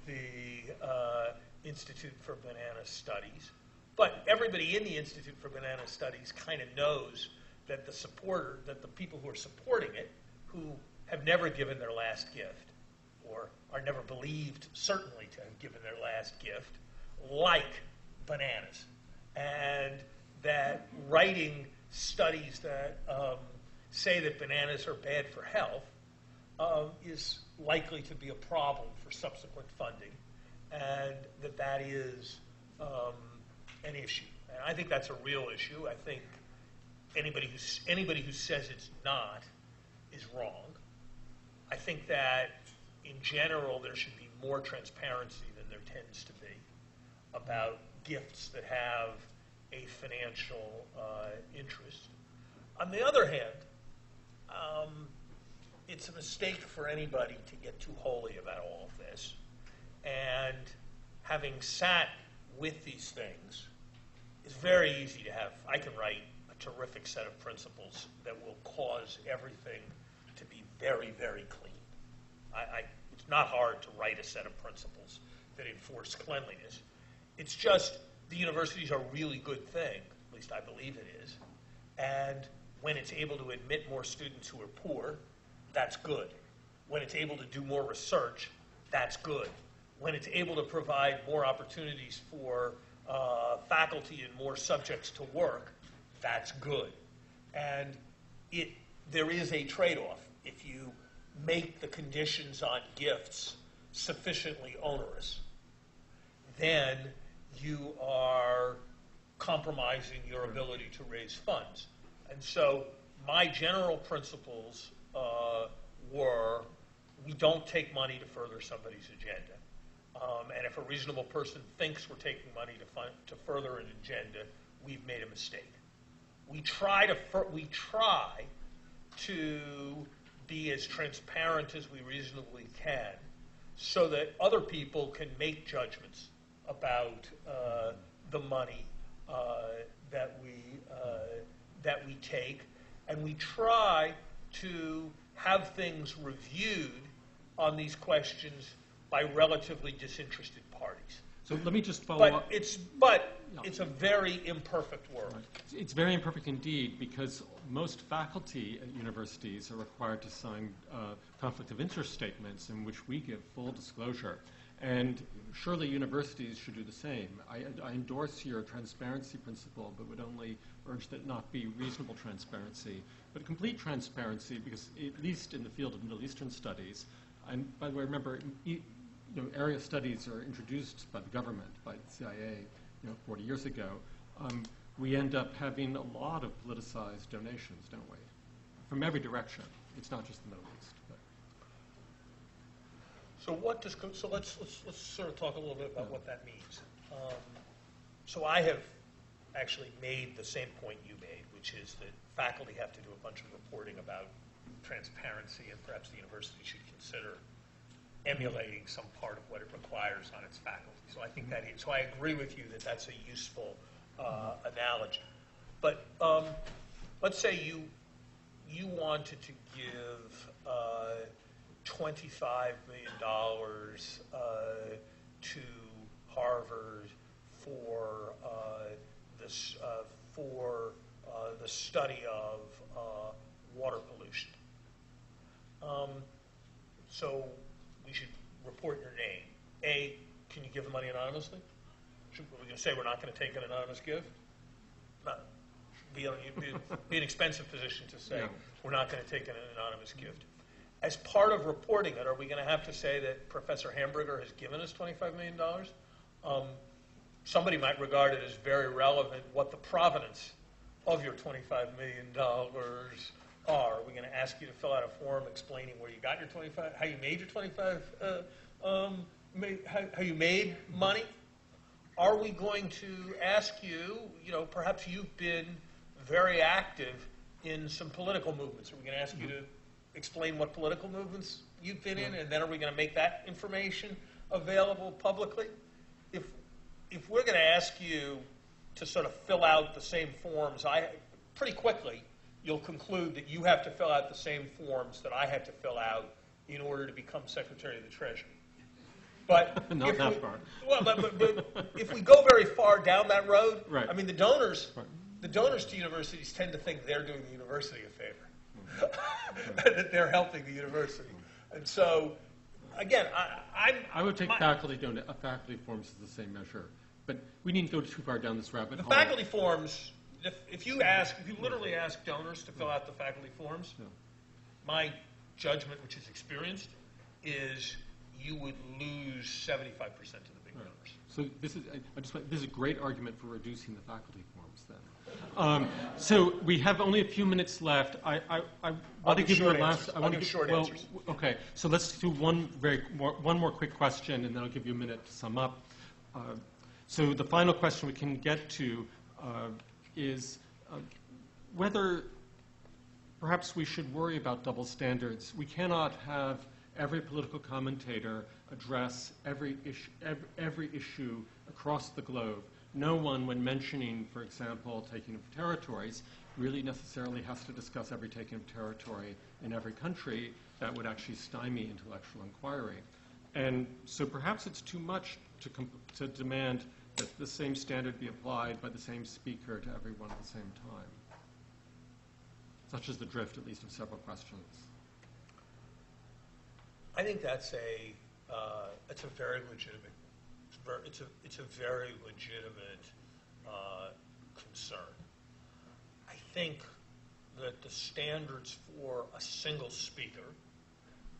the Institute for Banana Studies. But everybody in the Institute for Banana Studies kind of knows that the people who are supporting it, who have never given their last gift, or are never believed certainly to have given their last gift, like bananas. And that writing studies that say that bananas are bad for health is likely to be a problem for subsequent funding, and that is an issue. And I think that's a real issue. I think anybody who says it's not is wrong. I think that in general there should be more transparency than there tends to be about gifts that have a financial interest. On the other hand, it's a mistake for anybody to get too holy about all of this. And having sat with these things, it's very easy to have, I can write a terrific set of principles that will cause everything to be very, very clean. It's not hard to write a set of principles that enforce cleanliness. It's just the universities are a really good thing, at least I believe it is. And when it's able to admit more students who are poor, that's good. When it's able to do more research, that's good. When it's able to provide more opportunities for faculty and more subjects to work, that's good. And there is a trade-off. If you make the conditions on gifts sufficiently onerous, then you are compromising your ability to raise funds. And so my general principles were, we don't take money to further somebody's agenda. And if a reasonable person thinks we're taking money to further an agenda, we've made a mistake. We try to be as transparent as we reasonably can, so that other people can make judgments about the money that we take, and we try to have things reviewed on these questions by relatively disinterested parties. So let me just follow But up. it's a very imperfect world. Right. It's very imperfect indeed, because most faculty at universities are required to sign conflict of interest statements in which we give full disclosure. And surely universities should do the same. I endorse your transparency principle, but would only urge that not be reasonable transparency, but complete transparency, because at least in the field of Middle Eastern studies, and by the way, remember, area studies are introduced by the government, by the CIA, 40 years ago. We end up having a lot of politicized donations, don't we? From every direction. It's not just the Middle East. But. So let's sort of talk a little bit about what that means. So I have actually made the same point you made, which is that faculty have to do a bunch of reporting about transparency, and perhaps the university should consider emulating some part of what it requires on its faculty. So I think that so I agree with you that that's a useful analogy. But let's say you wanted to give $25 million to Harvard for the study of water pollution. So we should report your name. A, can you give the money anonymously? Are we going to say we're not going to take an anonymous gift? No. You'd be an expensive position to say we're not going to take an anonymous gift. As part of reporting it, are we going to have to say that Professor Hamburger has given us $25 million? Somebody might regard it as very relevant what the provenance of your $25 million are. We going to ask you to fill out a form explaining where you got your 25, how you made your 25, how you made money? Are we going to ask you, perhaps you've been very active in some political movements. Are we going to ask you to explain what political movements you've been in, and then are we going to make that information available publicly? If we're going to ask you to sort of fill out the same forms, pretty quickly you'll conclude that you have to fill out the same forms that I had to fill out in order to become Secretary of the Treasury. But not that far. Well, but if we go very far down that road, right. I mean, the donors to universities tend to think they're doing the university a favor, that they're helping the university. And so, again, I would take faculty forms as the same measure, but we needn't go too far down this rabbit hole. The faculty forms. If you literally ask donors to fill out the faculty forms, my judgment, which is experienced, is you would lose 75% of the big donors. So this is a great argument for reducing the faculty forms then. So we have only a few minutes left. I want to give you a last. I'll give short answers. Okay. So let's do one more quick question, and then I'll give you a minute to sum up. So the final question we can get to is whether perhaps we should worry about double standards. We cannot have every political commentator address every issue across the globe. No one, when mentioning, for example, taking of territories, really necessarily has to discuss every taking of territory in every country. That would actually stymie intellectual inquiry. And so perhaps it's too much to demand that the same standard be applied by the same speaker to everyone at the same time. Such is the drift, at least, of several questions. I think that's a very legitimate. It's a very legitimate concern. I think that the standards for a single speaker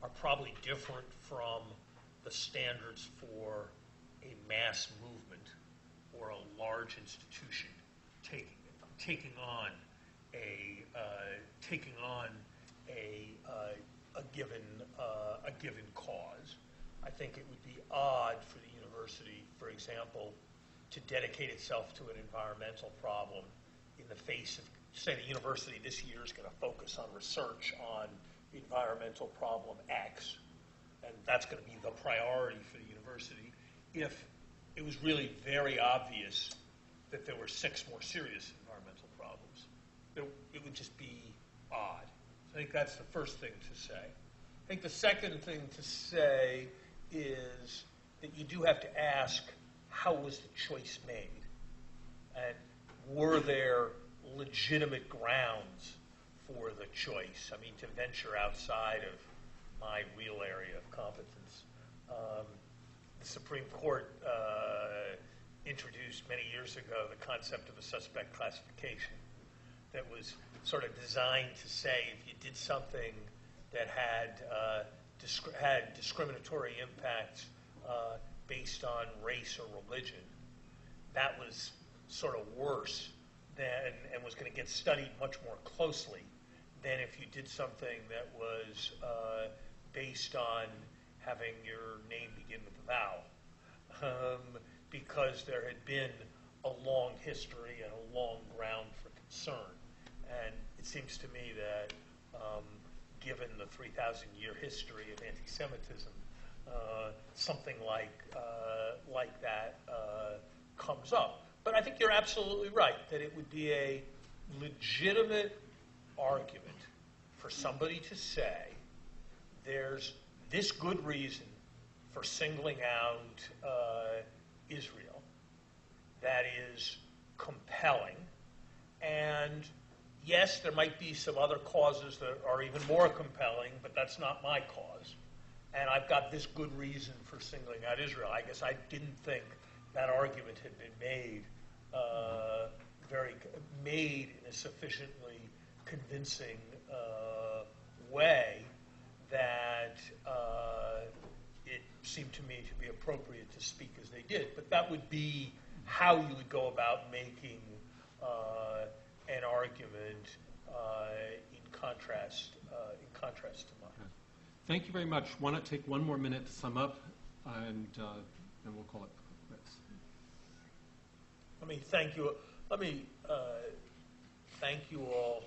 are probably different from the standards for a mass movement or a large institution taking on a given cause. I think it would be odd for the university, for example, to dedicate itself to an environmental problem in the face of, say, the university this year is going to focus on research on environmental problem X, and that's going to be the priority for the university, if it was really very obvious that there were 6 more serious environmental problems. It would just be odd. So I think that's the first thing to say. I think the second thing to say is that you do have to ask, how was the choice made? And were there legitimate grounds for the choice? I mean, to venture outside of my real area of competence. The Supreme Court introduced many years ago the concept of a suspect classification that was sort of designed to say if you did something that had discriminatory impacts based on race or religion, that was sort of worse than, and was going to get studied much more closely than if you did something that was based on having your name begin with a vowel, because there had been a long history and a long ground for concern. And it seems to me that given the 3,000-year history of anti-Semitism, something like that comes up. But I think you're absolutely right that it would be a legitimate argument for somebody to say there's this good reason for singling out Israel that is compelling, and yes, there might be some other causes that are even more compelling, but that's not my cause. And I've got this good reason for singling out Israel. I guess I didn't think that argument had been made in a sufficiently convincing way that it seemed to me to be appropriate to speak as they did. But that would be how you would go about making an argument in contrast to mine. Okay. Thank you very much. Why not take one more minute to sum up, and then we'll call it quits. Let me thank you. Let me thank you all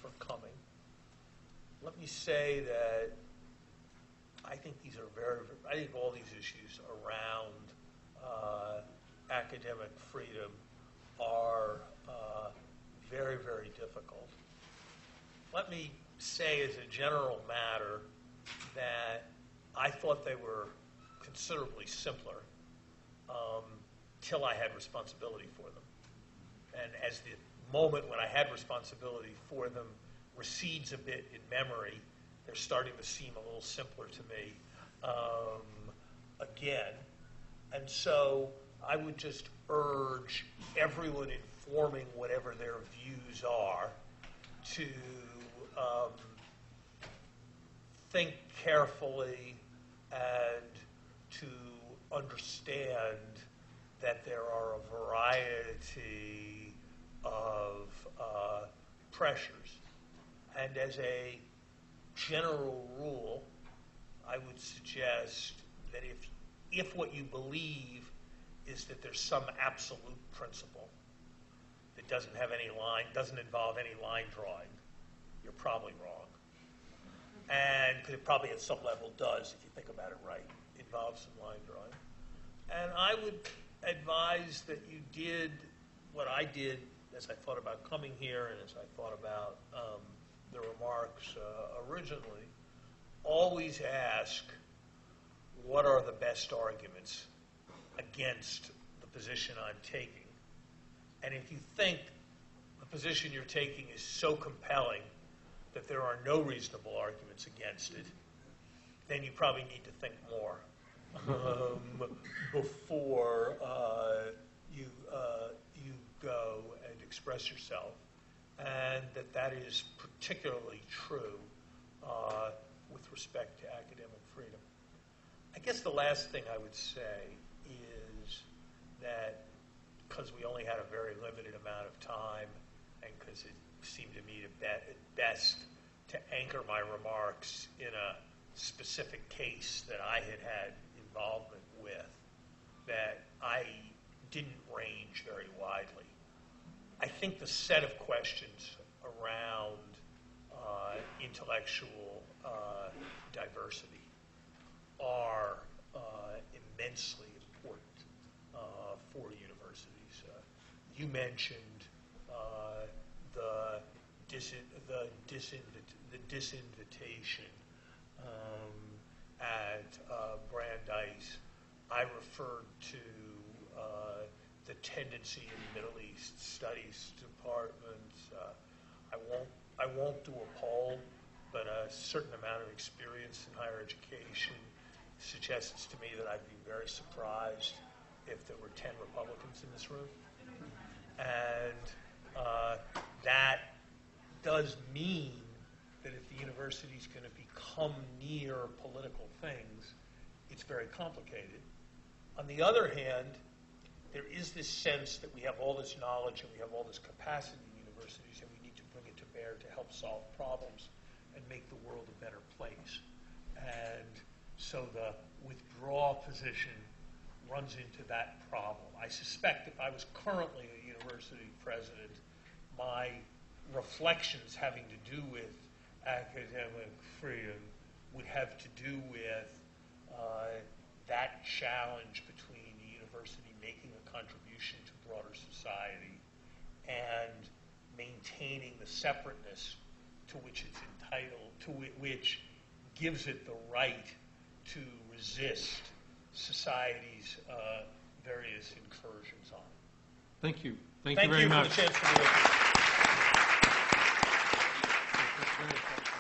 for coming. Let me say that I think these are I think all these issues around academic freedom are very, very difficult. Let me say as a general matter that I thought they were considerably simpler till I had responsibility for them. And as the moment when I had responsibility for them recedes a bit in memory, they're starting to seem a little simpler to me again. And so I would just urge everyone informing whatever their views are to think carefully and to understand that there are a variety of pressures. And as a general rule, I would suggest that if what you believe is that there's some absolute principle that doesn't involve any line drawing, you're probably wrong. And it probably at some level does, if you think about it right, involves some line drawing. And I would advise that you did what I did as I thought about coming here and as I thought about the remarks originally. Always ask, what are the best arguments against the position I'm taking? And if you think the position you're taking is so compelling that there are no reasonable arguments against it, then you probably need to think more before you go and express yourself. And that is particularly true with respect to academic freedom. I guess the last thing I would say is that because we only had a very limited amount of time and because it seemed to me at best to anchor my remarks in a specific case that I had involvement with that I didn't range very widely. I think the set of questions around intellectual diversity are immensely important for universities. You mentioned the disinvitation at Brandeis. I referred to the tendency in the Middle East Studies departments. I won't do a poll, but a certain amount of experience in higher education suggests to me that I'd be very surprised if there were 10 Republicans in this room. And that does mean that if the university is going to become near political things, it's very complicated. On the other hand, there is this sense that we have all this knowledge and we have all this capacity in universities, and we need to bring it to bear to help solve problems and make the world a better place. And so the withdraw position runs into that problem. I suspect if I was currently a university president, my reflections having to do with academic freedom would have to do with that challenge between the university making a contribution to broader society and maintaining the separateness to which it's entitled, to which gives it the right to resist society's various incursions on it. Thank you. Thank you very much. Thank you for the chance to be with you.